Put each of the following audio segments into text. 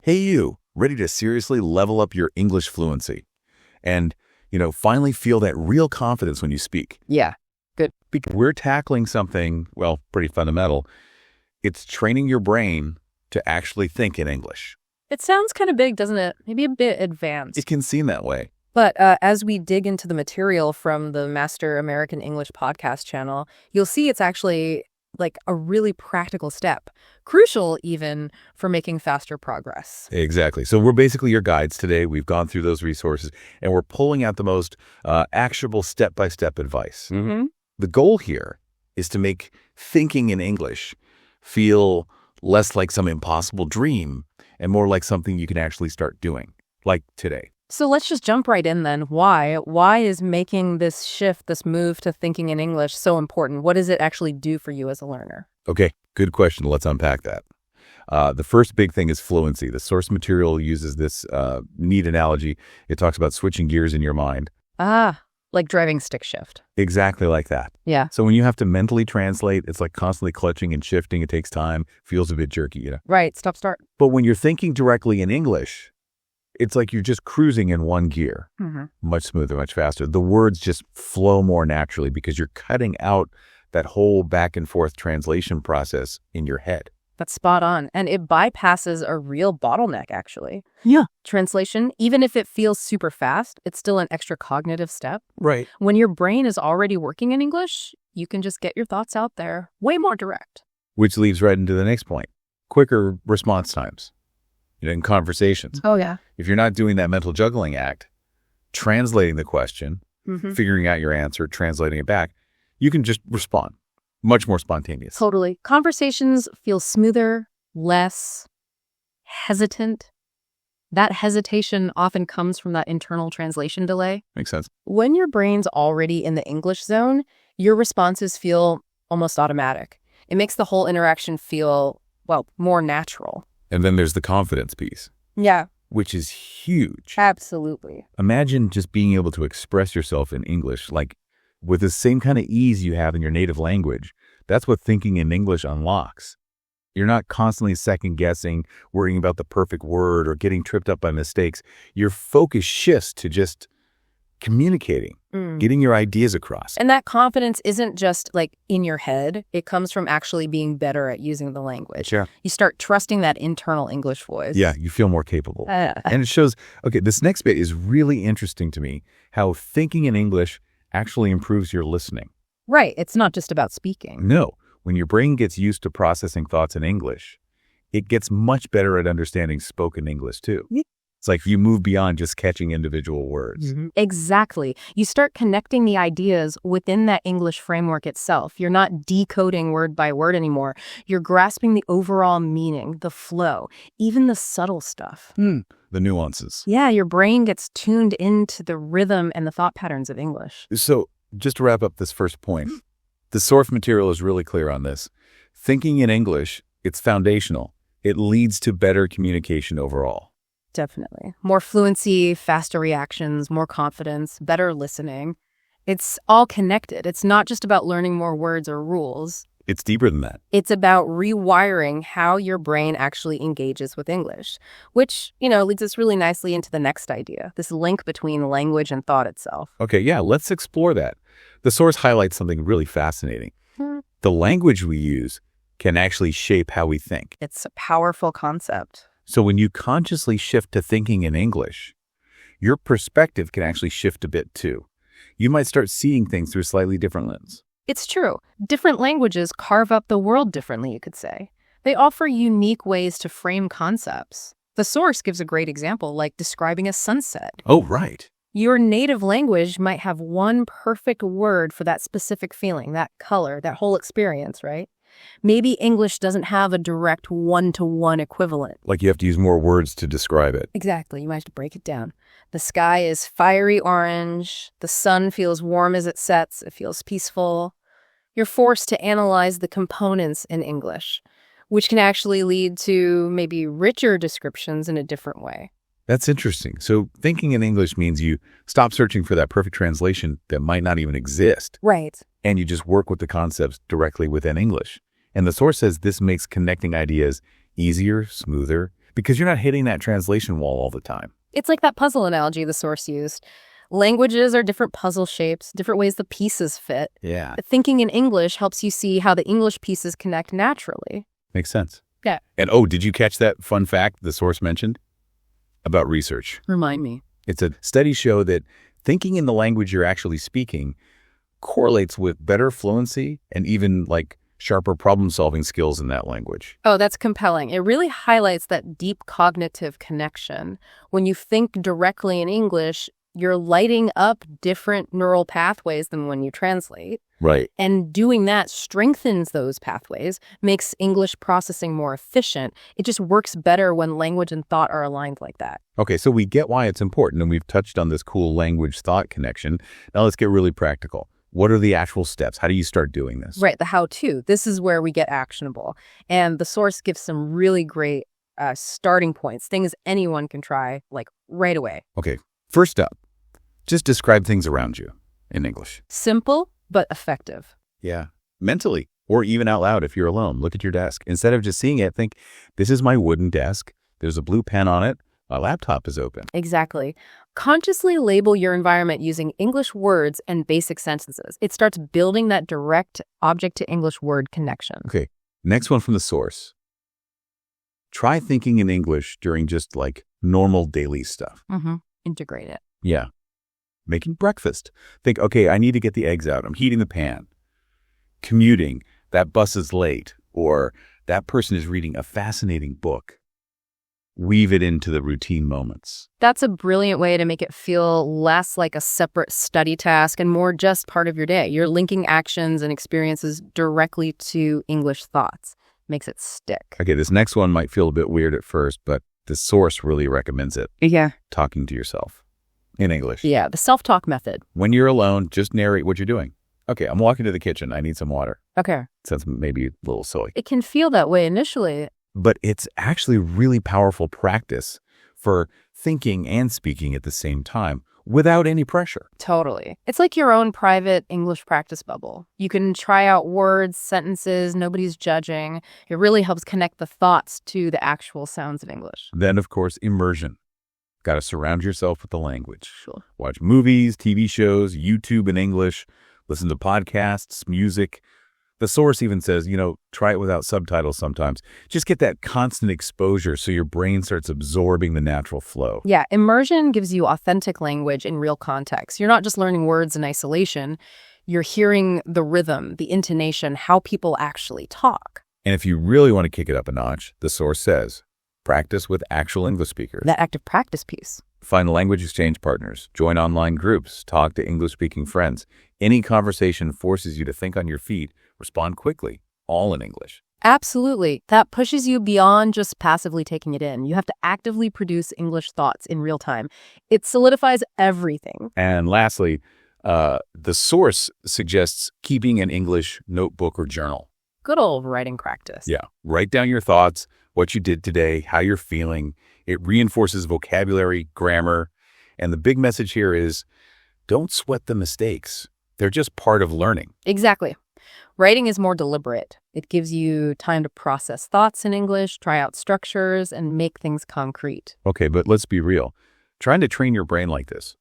Hey you, ready to seriously level up your English fluency and, finally feel that real confidence when you speak. Yeah, good. Because we're tackling something, well, pretty fundamental. It's training your brain to actually think in English. It sounds kind of big, doesn't it? Maybe a bit advanced. It can seem that way. But as we dig into the material from the Master American English podcast channel, you'll see it's actually like a really practical step, crucial even for making faster progress. Exactly. So we're basically your guides today. We've gone through those resources, and we're pulling out the most actionable step-by-step advice. Mm-hmm. The goal here is to make thinking in English feel less like some impossible dream and more like something you can actually start doing, like today. So let's just jump right in then. Why? Why is making this shift, this move to thinking in English so important? What does it actually do for you as a learner? Okay, good question. Let's unpack that. The first big thing is fluency. The source material uses this neat analogy. It talks about switching gears in your mind. Like driving stick shift. Exactly like that. Yeah. So when you have to mentally translate, it's like constantly clutching and shifting. It takes time, feels a bit jerky, Right, stop, start. But when you're thinking directly in English, it's like you're just cruising in one gear, much smoother, much faster. The words just flow more naturally because you're cutting out that whole back and forth translation process in your head. That's spot on. And it bypasses a real bottleneck, actually. Yeah. Translation, even if it feels super fast, it's still an extra cognitive step. Right. When your brain is already working in English, you can just get your thoughts out there way more direct. Which leads right into the next point. Quicker response times. In conversations. Oh, yeah. If you're not doing that mental juggling act, translating the question, figuring out your answer, translating it back, you can just respond. Much more spontaneous. Totally. Conversations feel smoother, less hesitant. That hesitation often comes from that internal translation delay. Makes sense. When your brain's already in the English zone, your responses feel almost automatic. It makes the whole interaction feel, more natural. And then there's the confidence piece. Yeah. Which is huge. Absolutely. Imagine just being able to express yourself in English, like with the same kind of ease you have in your native language. That's what thinking in English unlocks. You're not constantly second guessing, worrying about the perfect word or getting tripped up by mistakes. Your focus shifts to just communicating, getting your ideas across. And that confidence isn't just like in your head. It comes from actually being better at using the language. Yeah. You start trusting that internal English voice. Yeah, you feel more capable. And it shows, this next bit is really interesting to me, how thinking in English actually improves your listening. Right. It's not just about speaking. No. When your brain gets used to processing thoughts in English, it gets much better at understanding spoken English too. Yeah. It's like you move beyond just catching individual words. Exactly. You start connecting the ideas within that English framework itself. You're not decoding word by word anymore. You're grasping the overall meaning, the flow, even the subtle stuff. The nuances. Yeah, your brain gets tuned into the rhythm and the thought patterns of English. So just to wrap up this first point, the source material is really clear on this. Thinking in English, it's foundational. It leads to better communication overall. Definitely. More fluency, faster reactions, more confidence, better listening. It's all connected. It's not just about learning more words or rules. It's deeper than that. It's about rewiring how your brain actually engages with English, which, leads us really nicely into the next idea, this link between language and thought itself. Okay, yeah, let's explore that. The source highlights something really fascinating. The language we use can actually shape how we think. It's a powerful concept. So when you consciously shift to thinking in English, your perspective can actually shift a bit too. You might start seeing things through a slightly different lens. It's true. Different languages carve up the world differently, you could say. They offer unique ways to frame concepts. The source gives a great example, like describing a sunset. Oh, right. Your native language might have one perfect word for that specific feeling, that color, that whole experience, right? Maybe English doesn't have a direct one-to-one equivalent. Like you have to use more words to describe it. Exactly. You might have to break it down. The sky is fiery orange. The sun feels warm as it sets. It feels peaceful. You're forced to analyze the components in English, which can actually lead to maybe richer descriptions in a different way. That's interesting. So thinking in English means you stop searching for that perfect translation that might not even exist. Right. And you just work with the concepts directly within English. And the source says this makes connecting ideas easier, smoother, because you're not hitting that translation wall all the time. It's like that puzzle analogy the source used. Languages are different puzzle shapes, different ways the pieces fit. Yeah. Thinking in English helps you see how the English pieces connect naturally. Makes sense. Yeah. And did you catch that fun fact the source mentioned about research? Remind me. It's a study show that thinking in the language you're actually speaking correlates with better fluency and even like sharper problem-solving skills in that language. Oh, that's compelling. It really highlights that deep cognitive connection. When you think directly in English, you're lighting up different neural pathways than when you translate. Right. And doing that strengthens those pathways, makes English processing more efficient. It just works better when language and thought are aligned like that. Okay, so we get why it's important, and we've touched on this cool language-thought connection. Now let's get really practical. What are the actual steps? How do you start doing this? Right, the how-to. This is where we get actionable. And the source gives some really great starting points, things anyone can try, like, right away. Okay, first up, just describe things around you in English. Simple, but effective. Yeah, mentally, or even out loud if you're alone. Look at your desk. Instead of just seeing it, think, this is my wooden desk. There's a blue pen on it. My laptop is open. Exactly. Consciously label your environment using English words and basic sentences. It starts building that direct object-to-English word connection. Okay, next one from the source. Try thinking in English during just like normal daily stuff. Integrate it. Yeah. Making breakfast. Think, okay, I need to get the eggs out. I'm heating the pan. Commuting. That bus is late. Or that person is reading a fascinating book. Weave it into the routine moments. That's a brilliant way to make it feel less like a separate study task and more just part of your day. You're linking actions and experiences directly to English thoughts. Makes it stick. Okay, this next one might feel a bit weird at first, but the source really recommends it. Yeah. Talking to yourself in English. Yeah, the self-talk method. When you're alone, just narrate what you're doing. Okay, I'm walking to the kitchen. I need some water. Okay. Sounds maybe a little silly. It can feel that way initially. But it's actually really powerful practice for thinking and speaking at the same time without any pressure. Totally. It's like your own private English practice bubble. You can try out words, sentences, nobody's judging. It really helps connect the thoughts to the actual sounds of English. Then, of course, immersion. Got to surround yourself with the language. Sure. Watch movies, TV shows, YouTube in English, listen to podcasts, music. The source even says, try it without subtitles sometimes. Just get that constant exposure so your brain starts absorbing the natural flow. Yeah, immersion gives you authentic language in real context. You're not just learning words in isolation. You're hearing the rhythm, the intonation, how people actually talk. And if you really want to kick it up a notch, the source says, practice with actual English speakers. That active practice piece. Find language exchange partners, join online groups, talk to English-speaking friends. Any conversation forces you to think on your feet, respond quickly, all in English. Absolutely. That pushes you beyond just passively taking it in. You have to actively produce English thoughts in real time. It solidifies everything. And lastly, the source suggests keeping an English notebook or journal. Good old writing practice. Yeah. Write down your thoughts, what you did today, how you're feeling. It reinforces vocabulary, grammar. And the big message here is don't sweat the mistakes. They're just part of learning. Exactly. Writing is more deliberate. It gives you time to process thoughts in English, try out structures, and make things concrete. Okay, but let's be real. Trying to train your brain like this,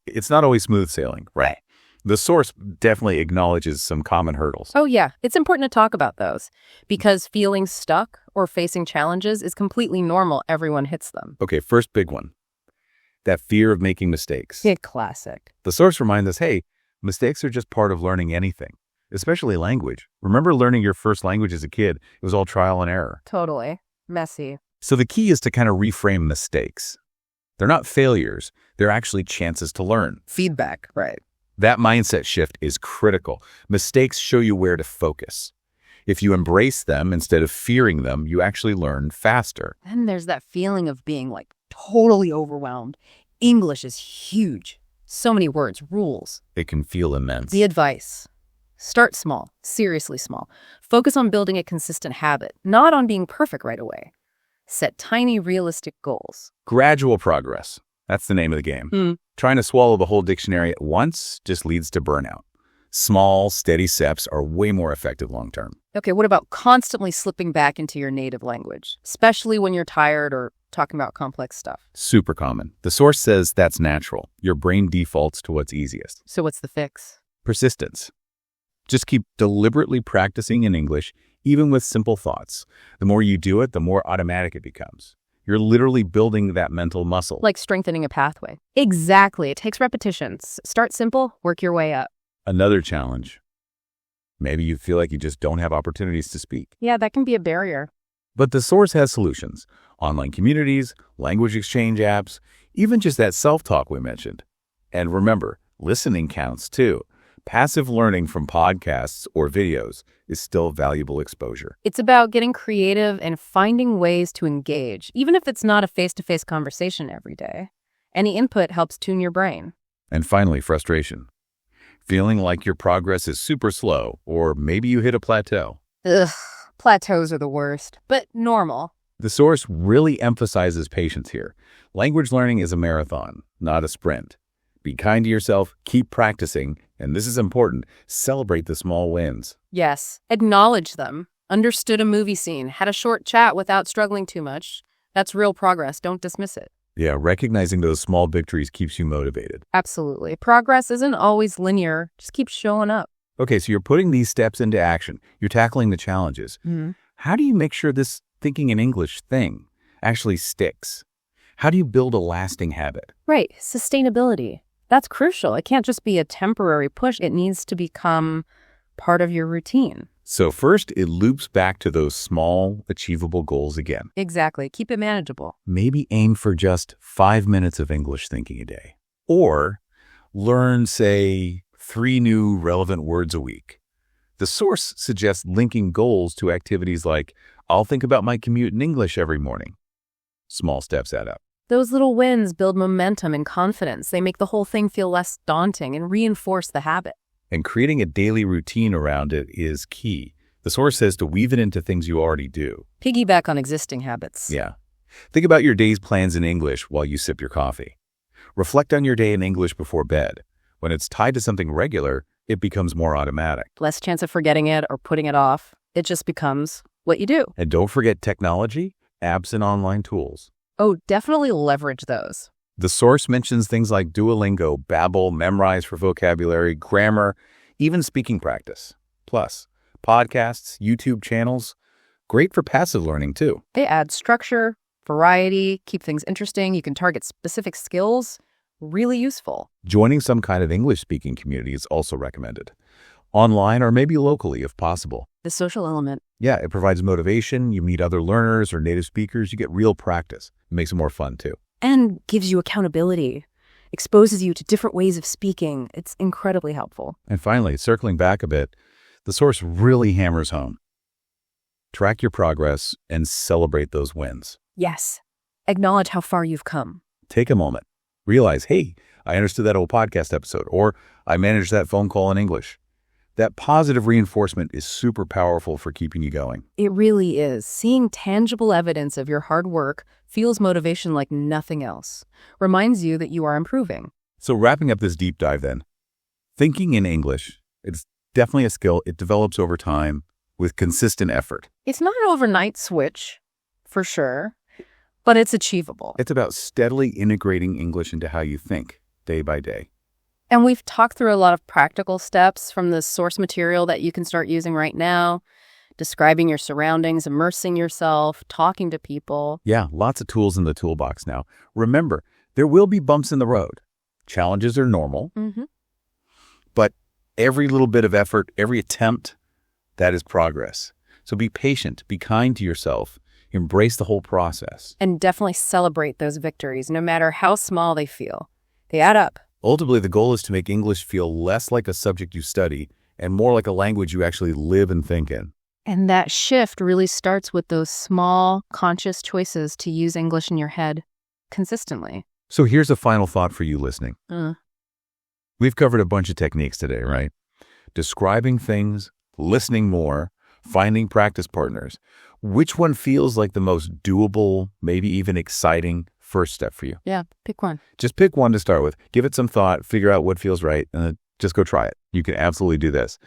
it's not always smooth sailing, right? The source definitely acknowledges some common hurdles. Oh, yeah. It's important to talk about those because feeling stuck or facing challenges is completely normal. Everyone hits them. Okay, first big one. That fear of making mistakes. Yeah, classic. The source reminds us, hey, mistakes are just part of learning anything, especially language. Remember learning your first language as a kid? It was all trial and error. Totally. Messy. So the key is to kind of reframe mistakes. They're not failures. They're actually chances to learn. Feedback, right. That mindset shift is critical. Mistakes show you where to focus. If you embrace them instead of fearing them, you actually learn faster. Then there's that feeling of being like totally overwhelmed. English is huge. So many words, rules. It can feel immense. The advice. Start small, seriously small. Focus on building a consistent habit, not on being perfect right away. Set tiny, realistic goals. Gradual progress. That's the name of the game. Trying to swallow the whole dictionary at once just leads to burnout. Small, steady steps are way more effective long-term. Okay, what about constantly slipping back into your native language, especially when you're tired or talking about complex stuff? Super common. The source says that's natural. Your brain defaults to what's easiest. So what's the fix? Persistence. Just keep deliberately practicing in English, even with simple thoughts. The more you do it, the more automatic it becomes. You're literally building that mental muscle. Like strengthening a pathway. Exactly. It takes repetitions. Start simple, work your way up. Another challenge. Maybe you feel like you just don't have opportunities to speak. Yeah, that can be a barrier. But the source has solutions. Online communities, language exchange apps, even just that self-talk we mentioned. And remember, listening counts too. Passive learning from podcasts or videos is still valuable exposure. It's about getting creative and finding ways to engage, even if it's not a face-to-face conversation every day. Any input helps tune your brain. And finally, frustration. Feeling like your progress is super slow, or maybe you hit a plateau. Ugh, plateaus are the worst, but normal. The source really emphasizes patience here. Language learning is a marathon, not a sprint. Be kind to yourself, keep practicing, and this is important, celebrate the small wins. Yes, acknowledge them. Understood a movie scene, had a short chat without struggling too much. That's real progress. Don't dismiss it. Yeah, recognizing those small victories keeps you motivated. Absolutely. Progress isn't always linear. Just keep showing up. Okay, so you're putting these steps into action. You're tackling the challenges. How do you make sure this thinking in English thing actually sticks? How do you build a lasting habit? Right. Sustainability. That's crucial. It can't just be a temporary push. It needs to become part of your routine. So first, it loops back to those small, achievable goals again. Exactly. Keep it manageable. Maybe aim for just 5 minutes of English thinking a day. Or learn, say, 3 new relevant words a week. The source suggests linking goals to activities like, I'll think about my commute in English every morning. Small steps add up. Those little wins build momentum and confidence. They make the whole thing feel less daunting and reinforce the habit. And creating a daily routine around it is key. The source says to weave it into things you already do. Piggyback on existing habits. Yeah. Think about your day's plans in English while you sip your coffee. Reflect on your day in English before bed. When it's tied to something regular, it becomes more automatic. Less chance of forgetting it or putting it off. It just becomes what you do. And don't forget technology, apps, and online tools. Oh, definitely leverage those. The source mentions things like Duolingo, Babbel, Memrise for vocabulary, grammar, even speaking practice. Plus, podcasts, YouTube channels, great for passive learning too. They add structure, variety, keep things interesting. You can target specific skills. Really useful. Joining some kind of English-speaking community is also recommended. Online or maybe locally if possible. The social element. Yeah, it provides motivation. You meet other learners or native speakers. You get real practice. It makes it more fun too. And gives you accountability. Exposes you to different ways of speaking. It's incredibly helpful. And finally, circling back a bit, the source really hammers home. Track your progress and celebrate those wins. Yes. Acknowledge how far you've come. Take a moment. Realize, hey, I understood that whole podcast episode, or I managed that phone call in English. That positive reinforcement is super powerful for keeping you going. It really is. Seeing tangible evidence of your hard work fuels motivation like nothing else. Reminds you that you are improving. So wrapping up this deep dive then, thinking in English, it's definitely a skill. It develops over time with consistent effort. It's not an overnight switch, for sure, but it's achievable. It's about steadily integrating English into how you think, day by day. And we've talked through a lot of practical steps from the source material that you can start using right now, describing your surroundings, immersing yourself, talking to people. Yeah, lots of tools in the toolbox now. Remember, there will be bumps in the road. Challenges are normal, but every little bit of effort, every attempt, that is progress. So be patient, be kind to yourself, embrace the whole process. And definitely celebrate those victories, no matter how small they feel. They add up. Ultimately, the goal is to make English feel less like a subject you study and more like a language you actually live and think in. And that shift really starts with those small, conscious choices to use English in your head consistently. So here's a final thought for you listening. We've covered a bunch of techniques today, right? Describing things, listening more, finding practice partners. Which one feels like the most doable, maybe even exciting first step for you? Yeah, pick one. Just pick one to start with. Give it some thought, figure out what feels right, and Just go try it. You can absolutely do this.